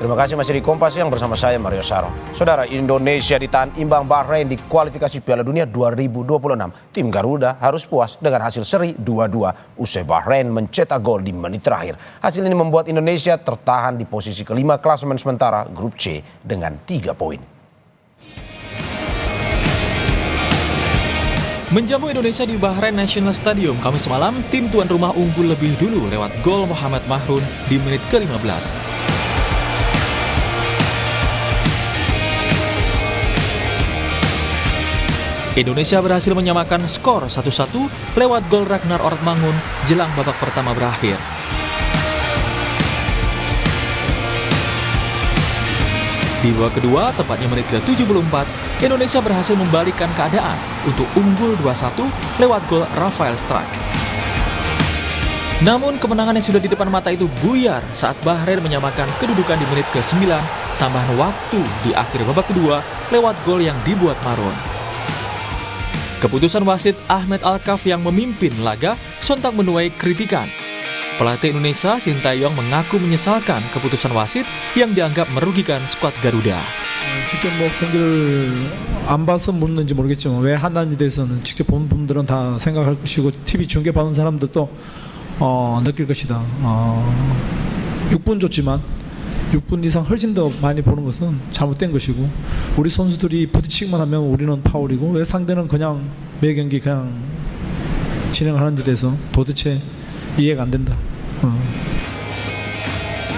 Terima kasih masih di Kompas yang bersama saya Mario Saro. Saudara, Indonesia ditahan imbang Bahrain di kualifikasi Piala Dunia 2026. Tim Garuda harus puas dengan hasil seri 2-2 usai Bahrain mencetak gol di menit terakhir. Hasil ini membuat Indonesia tertahan di posisi kelima klasemen sementara grup C dengan 3 poin. Menjamu Indonesia di Bahrain National Stadium Kamis malam, tim tuan rumah unggul lebih dulu lewat gol Muhammad Mahrun di menit ke-15. Indonesia berhasil menyamakan skor 1-1 lewat gol Ragnar Ortmangun jelang babak pertama berakhir. Di babak kedua, tepatnya menit ke-74, Indonesia berhasil membalikkan keadaan untuk unggul 2-1 lewat gol Rafael Struijk. Namun kemenangan yang sudah di depan mata itu buyar saat Bahrain menyamakan kedudukan di menit ke-9 tambahan waktu di akhir babak kedua lewat gol yang dibuat Mahrun. Keputusan wasit Ahmed Alkaf yang memimpin laga sontak menuai kritikan. Pelatih Indonesia Sintayong mengaku menyesalkan keputusan wasit yang dianggap merugikan skuad Garuda. 직접 경기를 안 봐서 묻는지 모르겠지만 왜 한다는지 대해서는 직접 본 분들은 다 생각할 것이고 TV 중계 보는 사람들도 느낄 것이다. 6분 줬지만 6분 이상 훨씬 더 많이 보는 것은 잘못된 것이고 우리 선수들이 부딪히기만 하면 우리는 파울이고 왜 상대는 그냥 매 경기 그냥 진행하는지 대해서 도대체 이해가 안 된다.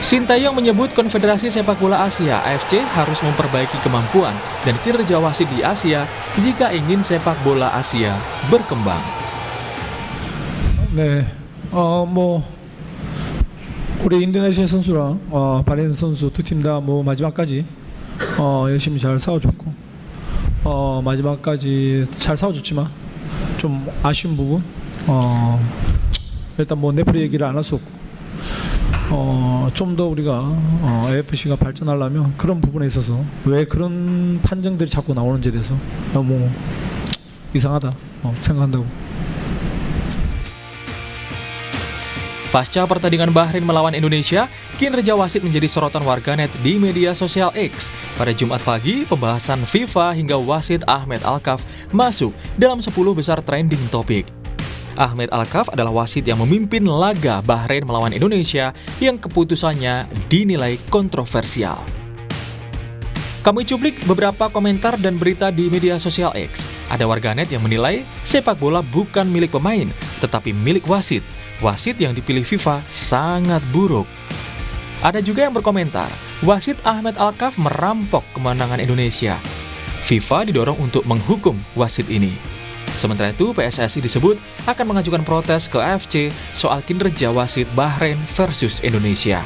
Sintayong menyebut Konfederasi Sepak Bola Asia (AFC) harus memperbaiki kemampuan dan kinerja wasit di Asia jika ingin sepak bola Asia berkembang. 네, 우리 인도네시아 선수랑 바레인 선수 두 팀 다 마지막까지 열심히 잘 싸워줬고 마지막까지 잘 싸워줬지만 좀 아쉬운 부분 일단 레프리 얘기를 안 할 수 없고 좀 더 우리가 AFC가 발전하려면 그런 부분에 있어서 왜 그런 판정들이 자꾸 나오는지에 대해서 너무 이상하다 생각한다고. Pasca pertandingan Bahrain melawan Indonesia, kinerja wasit menjadi sorotan warganet di media sosial X. Pada Jumat pagi, pembahasan FIFA hingga wasit Ahmed Alkaf masuk dalam 10 besar trending topik. Ahmed Alkaf adalah wasit yang memimpin laga Bahrain melawan Indonesia yang keputusannya dinilai kontroversial. Kami cuplik beberapa komentar dan berita di media sosial X. Ada warganet yang menilai sepak bola bukan milik pemain, tetapi milik wasit. Wasit yang dipilih FIFA sangat buruk. Ada juga yang berkomentar, wasit Ahmed Alkaf merampok kemenangan Indonesia. FIFA didorong untuk menghukum wasit ini. Sementara itu, PSSI disebut akan mengajukan protes ke AFC soal kinerja wasit Bahrain versus Indonesia.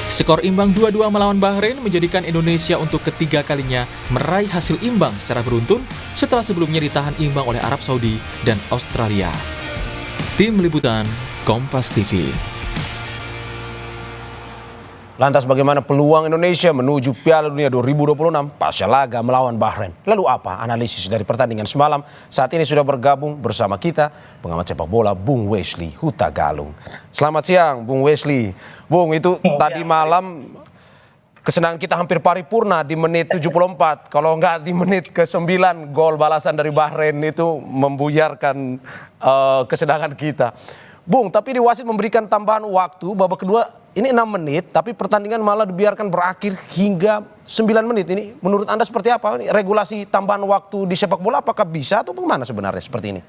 Skor imbang 2-2 melawan Bahrain menjadikan Indonesia untuk ketiga kalinya meraih hasil imbang secara beruntun setelah sebelumnya ditahan imbang oleh Arab Saudi dan Australia. Tim Liputan Kompas TV. Lantas bagaimana peluang Indonesia menuju Piala Dunia 2026 pasca laga melawan Bahrain? Lalu apa analisis dari pertandingan semalam? Saat ini sudah bergabung bersama kita pengamat sepak bola Bung Wesley Hutagalung. Selamat siang Bung Wesley. Bung, itu tadi malam kesenangan kita hampir paripurna di menit 74. Kalau nggak di menit ke-9 gol balasan dari Bahrain itu membuyarkan kesenangan kita. Bung, tapi di wasit memberikan tambahan waktu babak kedua ini 6 menit, tapi pertandingan malah dibiarkan berakhir hingga 9 menit. Ini menurut Anda seperti apa? Ini regulasi tambahan waktu di sepak bola apakah bisa atau bagaimana sebenarnya seperti ini?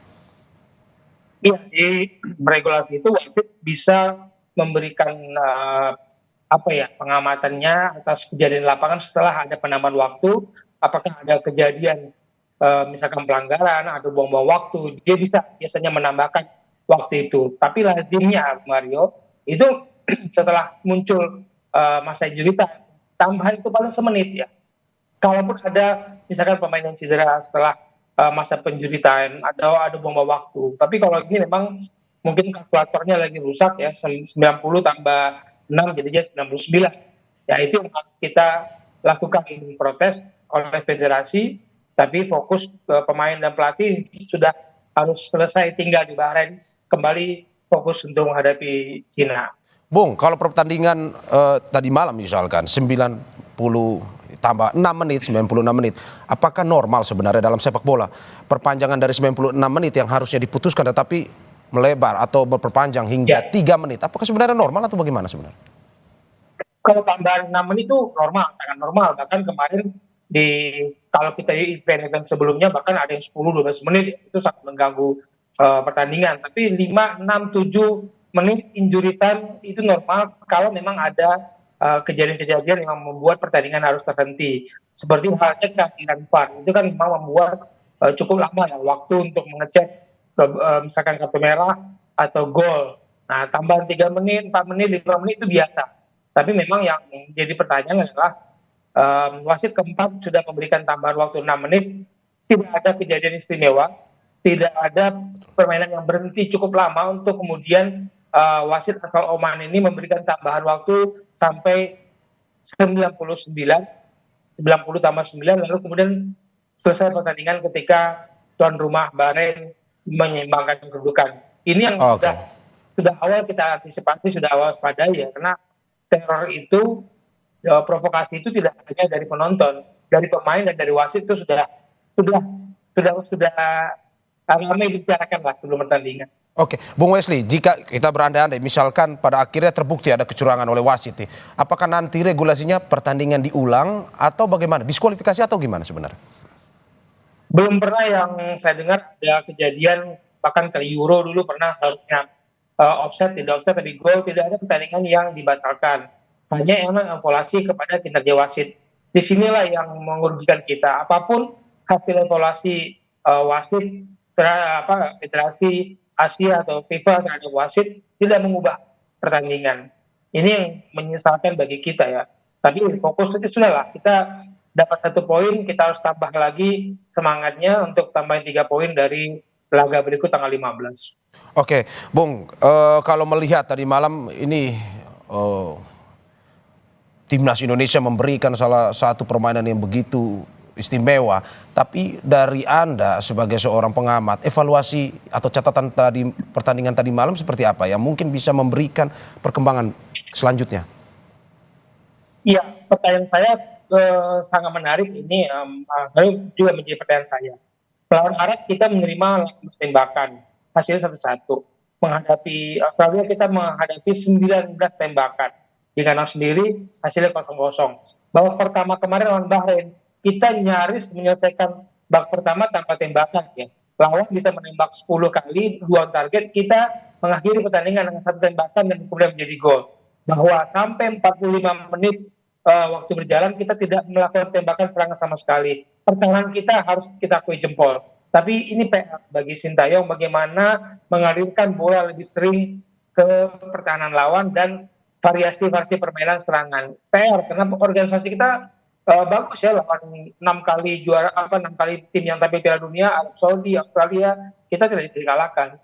Iya, di regulasi itu wasit bisa memberikan pengamatannya atas kejadian lapangan setelah ada penambahan waktu. Apakah ada kejadian misalkan pelanggaran atau buang-buang waktu, dia bisa biasanya menambahkan waktu itu. Tapi lazimnya Mario itu setelah muncul masa injury time, tambahan itu paling semenit ya. Kalaupun ada misalkan pemain yang cedera setelah masa injury time, ada buang-buang waktu. Tapi kalau ini memang mungkin kalkulatornya lagi rusak ya, 90 tambah 6 jadinya 99. Ya itu yang kita lakukan protes oleh federasi, tapi fokus ke pemain dan pelatih sudah harus selesai tinggal di Bahrain, kembali fokus untuk menghadapi Cina. Bung, kalau pertandingan tadi malam misalkan 90 tambah 6 menit, 96 menit, apakah normal sebenarnya dalam sepak bola perpanjangan dari 96 menit yang harusnya diputuskan tetapi melebar atau berperpanjang hingga 3 menit? Apakah sebenarnya normal atau bagaimana sebenarnya? Kalau tambahan 6 menit itu normal, sangat normal. Bahkan kemarin kalau kita di event-event sebelumnya bahkan ada yang 10-12 menit itu sangat mengganggu pertandingan. Tapi 5, 6, 7 menit injury time itu normal kalau memang ada kejadian-kejadian yang membuat pertandingan harus terhenti. Seperti halnya kehadiran VAR itu kan memang membuat cukup lama ya waktu untuk mengecek misalkan kartu merah atau gol. Nah, tambahan 3 menit, 4 menit, 5 menit itu biasa. Tapi memang yang menjadi pertanyaan adalah wasit keempat sudah memberikan tambahan waktu 6 menit, tidak ada kejadian istimewa, tidak ada permainan yang berhenti cukup lama untuk kemudian wasit asal Oman ini memberikan tambahan waktu sampai 99, 90 tambah 9, lalu kemudian selesai pertandingan ketika tuan rumah Bahrain menyeimbangkan kedudukan. Ini yang sudah awal kita antisipasi, sudah awal waspadai ya, karena teror itu, provokasi itu tidak hanya dari penonton, dari pemain dan dari wasit itu sudah ramai dibicarakan lah sebelum pertandingan. Oke, Bung Wesley, jika kita berandai-andai, misalkan pada akhirnya terbukti ada kecurangan oleh wasit, apakah nanti regulasinya pertandingan diulang atau bagaimana? Diskualifikasi atau gimana sebenarnya? Belum pernah yang saya dengar ada kejadian, bahkan ke Euro dulu pernah seharusnya offset, tidak offset, tapi gol, tidak ada pertandingan yang dibatalkan. Hanya emang evaluasi kepada kinerja wasit. Disinilah yang merugikan kita. Apapun hasil evaluasi wasit, Federasi Asia atau FIFA terhadap wasit tidak mengubah pertandingan. Ini yang menyesalkan bagi kita ya. Tapi fokus itu sudahlah, kita dapat 1 poin, kita harus tambah lagi semangatnya untuk tambahin 3 poin dari laga berikut tanggal 15. Oke, Bung, kalau melihat tadi malam ini Timnas Indonesia memberikan salah satu permainan yang begitu istimewa, tapi dari Anda sebagai seorang pengamat, evaluasi atau catatan tadi pertandingan tadi malam seperti apa yang mungkin bisa memberikan perkembangan selanjutnya? Iya, pertanyaan saya sangat menarik ini, juga menjadi pertanyaan saya. Melawan Arab kita menerima tembakan, hasilnya 1-1. Menghadapi Australia kita menghadapi 19 tembakan. Di kandang sendiri hasilnya 0-0. Babak pertama kemarin lawan Bahrain, kita nyaris menyelesaikan babak pertama tanpa tembakan ya. Lawan bisa menembak 10 kali, 2 target, kita mengakhiri pertandingan dengan 1 tembakan dan kemudian menjadi gol. Bahwa sampai 45 menit waktu berjalan kita tidak melakukan tembakan serangan sama sekali. Pertahanan kita harus kita akui jempol. Tapi ini PR bagi Sintayong bagaimana mengalirkan bola lebih sering ke pertahanan lawan dan variasi-variasi permainan serangan. PR karena organisasi kita bagus ya, 6 kali juara 6 kali tim yang tampil Piala Dunia, Arab Saudi, Australia, kita tidak bisa dikalahkan.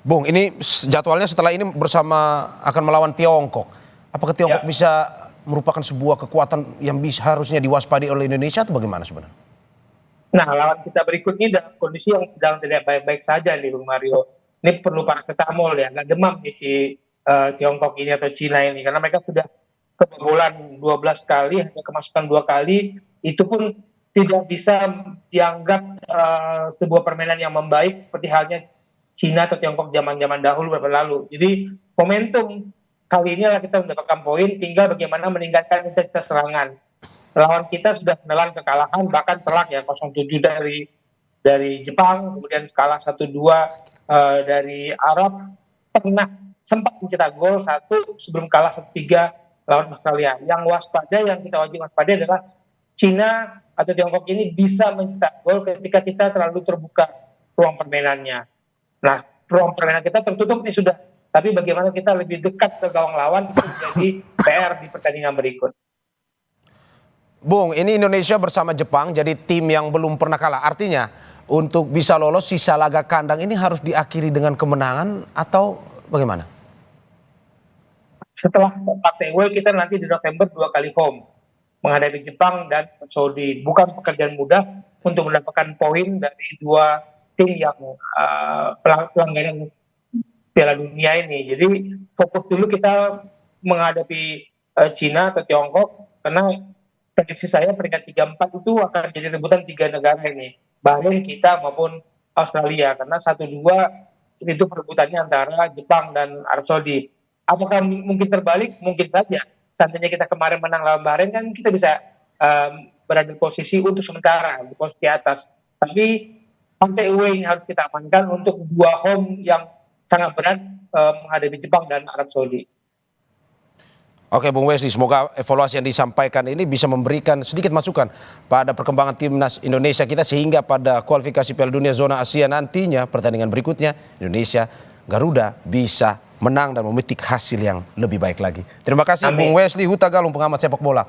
Bung, ini jadwalnya setelah ini bersama akan melawan Tiongkok. Apakah Tiongkok bisa merupakan sebuah kekuatan yang harusnya diwaspadai oleh Indonesia atau bagaimana sebenarnya? Nah, lawan kita berikutnya dalam kondisi yang sedang tidak baik-baik saja nih Bung Mario. Ini perlu paracetamol ya, nggak demam nih si Tiongkok ini atau Cina ini, karena mereka sudah kebobolan 12 kali, hanya kemasukan 2 kali, itu pun tidak bisa dianggap sebuah permainan yang membaik seperti halnya Cina atau Tiongkok zaman-zaman dahulu beberapa lalu. Jadi momentum kali ini kita mendapatkan poin, tinggal bagaimana meningkatkan intensitas serangan. Lawan kita sudah menelan kekalahan, bahkan telak ya 0-7 dari Jepang, kemudian kalah 1-2 dari Arab, pernah sempat mencetak gol 1 sebelum kalah 1-3 lawan Australia. Yang waspada, yang kita wajib waspada adalah Cina atau Tiongkok ini bisa mencetak gol ketika kita terlalu terbuka ruang permainannya. Nah, ruang permainan kita tertutup nih sudah. Tapi bagaimana kita lebih dekat ke gawang lawan itu menjadi PR di pertandingan berikut. Bung, ini Indonesia bersama Jepang jadi tim yang belum pernah kalah. Artinya untuk bisa lolos sisa laga kandang ini harus diakhiri dengan kemenangan atau bagaimana? Setelah Partai away kita nanti di November 2 kali home menghadapi Jepang dan Saudi. Bukan pekerjaan mudah untuk mendapatkan poin dari 2 tim yang pelanggaran Piala Dunia ini. Jadi fokus dulu kita menghadapi Cina atau Tiongkok, karena prediksi saya peringkat 3-4 itu akan jadi rebutan 3 negara ini, Bahrain, kita maupun Australia, karena 1-2 itu perebutannya antara Jepang dan Arab Saudi. Apakah mungkin terbalik? Mungkin saja. Seandainya kita kemarin menang lawan Bahrain kan kita bisa berada di posisi untuk sementara, di posisi atas. Tapi partai away ini harus kita amankan untuk 2 home yang sangat berat menghadapi Jepang dan Arab Saudi. Oke Bung Wesley, semoga evaluasi yang disampaikan ini bisa memberikan sedikit masukan pada perkembangan timnas Indonesia kita, sehingga pada kualifikasi Piala Dunia zona Asia nantinya, pertandingan berikutnya, Indonesia, Garuda bisa menang dan memetik hasil yang lebih baik lagi. Terima kasih. Amin. Bung Wesley Huta Galung, pengamat sepak bola